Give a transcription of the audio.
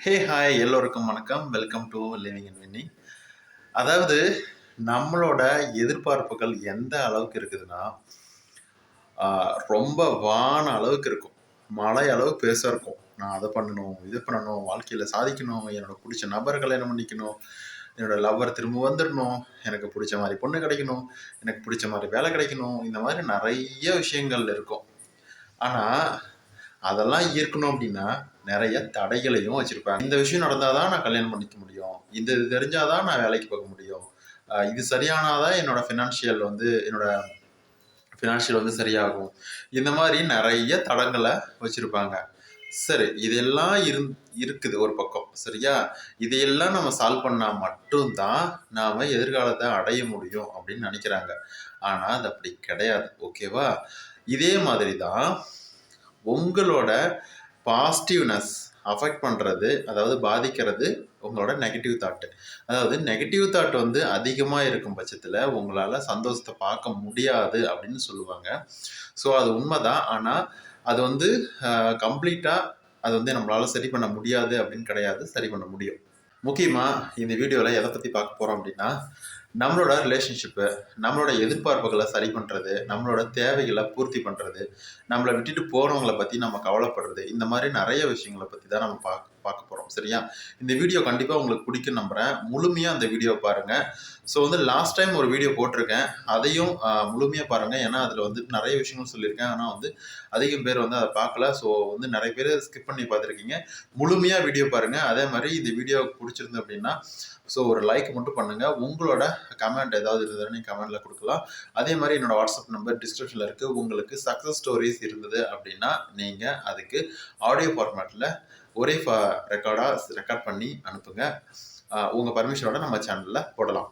Hi எல்லோருக்கும் வணக்கம். Welcome to living and winning. அதாவது நம்மளோட எதிர்பார்ப்புகள் எந்த அளவுக்கு இருக்குதுன்னா, ரொம்ப வான அளவுக்கு இருக்கும். மலை அளவு பெருசா இருக்கும். நான் அதை பண்ணணும், இது பண்ணணும், வாழ்க்கையில் சாதிக்கணும், என்னோட பிடிச்ச நபர் கல்யாணம் பண்ணிக்கணும், என்னோட லவ்வர் திரும்ப வந்துடணும், எனக்கு பிடிச்ச மாதிரி பொண்ணு கிடைக்கணும், எனக்கு பிடிச்ச மாதிரி வேலை கிடைக்கணும், இந்த மாதிரி நிறைய விஷயங்கள் இருக்கும். ஆனால் அதெல்லாம் இருக்கணும் அப்படின்னா நிறைய தடைகளையும் வச்சிருப்பாங்க. இந்த விஷயம் நடந்தாதான் நான் கல்யாணம் பண்ணிக்க முடியும், இது தெரிஞ்சாதான் நான் வேலைக்கு போக முடியும், இது சரியானாதான் என்னோட ஃபினான்ஷியல் வந்து சரியாகும். இந்த மாதிரி நிறைய தடங்களை வச்சிருப்பாங்க. சரி, இதெல்லாம் இருக்குது ஒரு பக்கம். சரியா, இதையெல்லாம் நம்ம சால்வ் பண்ணா மட்டும்தான் நாம எதிர்காலத்தை அடைய முடியும் அப்படின்னு நினைக்கிறாங்க. ஆனா அது அப்படி கிடையாது. ஓகேவா? இதே மாதிரி தான் உங்களோட பாசிட்டிவ்னஸ் அஃபெக்ட் பண்ணுறது, அதாவது பாதிக்கிறது உங்களோட நெகட்டிவ் தாட்டு. அதாவது நெகட்டிவ் தாட் வந்து அதிகமாக இருக்கும் பட்சத்தில் உங்களால் சந்தோஷத்தை பார்க்க முடியாது அப்படின்னு சொல்லுவாங்க. ஸோ அது உண்மைதான். ஆனால் அது வந்து கம்ப்ளீட்டாக அது வந்து நம்மளால் சரி பண்ண முடியாது அப்படின்னு கிடையாது, சரி பண்ண முடியும். முக்கியமாக இந்த வீடியோவில் எதை பற்றி பார்க்க போகிறோம் அப்படின்னா, நம்மளோட ரிலேஷன்ஷிப்பு, நம்மளோட எதிர்பார்ப்புகளை சரி பண்ணுறது, நம்மளோட தேவைகளை பூர்த்தி பண்ணுறது, நம்மளை விட்டுட்டு போகிறவங்கள பற்றி நம்ம கவலைப்படுறது, இந்த மாதிரி நிறைய விஷயங்களை பற்றி தான் நம்ம பார்க்க போகிறோம். சரியா? இந்த வீடியோ கண்டிப்பாக உங்களுக்கு பிடிக்கும் நம்புகிறேன். முழுமையாக அந்த வீடியோ பாருங்கள். ஸோ வந்து லாஸ்ட் டைம் ஒரு வீடியோ போட்டிருக்கேன், அதையும் முழுமையாக பாருங்கள். ஏன்னா அதில் வந்து நிறைய விஷயங்கள் சொல்லியிருக்கேன். ஆனால் வந்து அதிகம் பேர் வந்து அதை பார்க்கல. ஸோ வந்து நிறைய பேர் ஸ்கிப் பண்ணி பார்த்துருக்கீங்க. முழுமையாக வீடியோ பாருங்கள். அதே மாதிரி இந்த வீடியோ பிடிச்சிருந்து அப்படின்னா ஸோ ஒரு லைக் மட்டும் பண்ணுங்கள். உங்களோட கமெண்ட் ஏதாவது இருந்ததுன்னா நீங்கள் கமெண்ட்டில் கொடுக்கலாம். அதே மாதிரி என்னோட வாட்ஸ்அப் நம்பர் டிஸ்கிரிப்ஷனில் இருக்குது. உங்களுக்கு சக்ஸஸ் ஸ்டோரிஸ் இருந்தது அப்படின்னா நீங்கள் அதுக்கு ஆடியோ ஃபார்மேட்டில் ஒரே ரெக்கார்ட் பண்ணி அனுப்புங்க. உங்கள் பர்மிஷனோட நம்ம சேனலில் போடலாம்.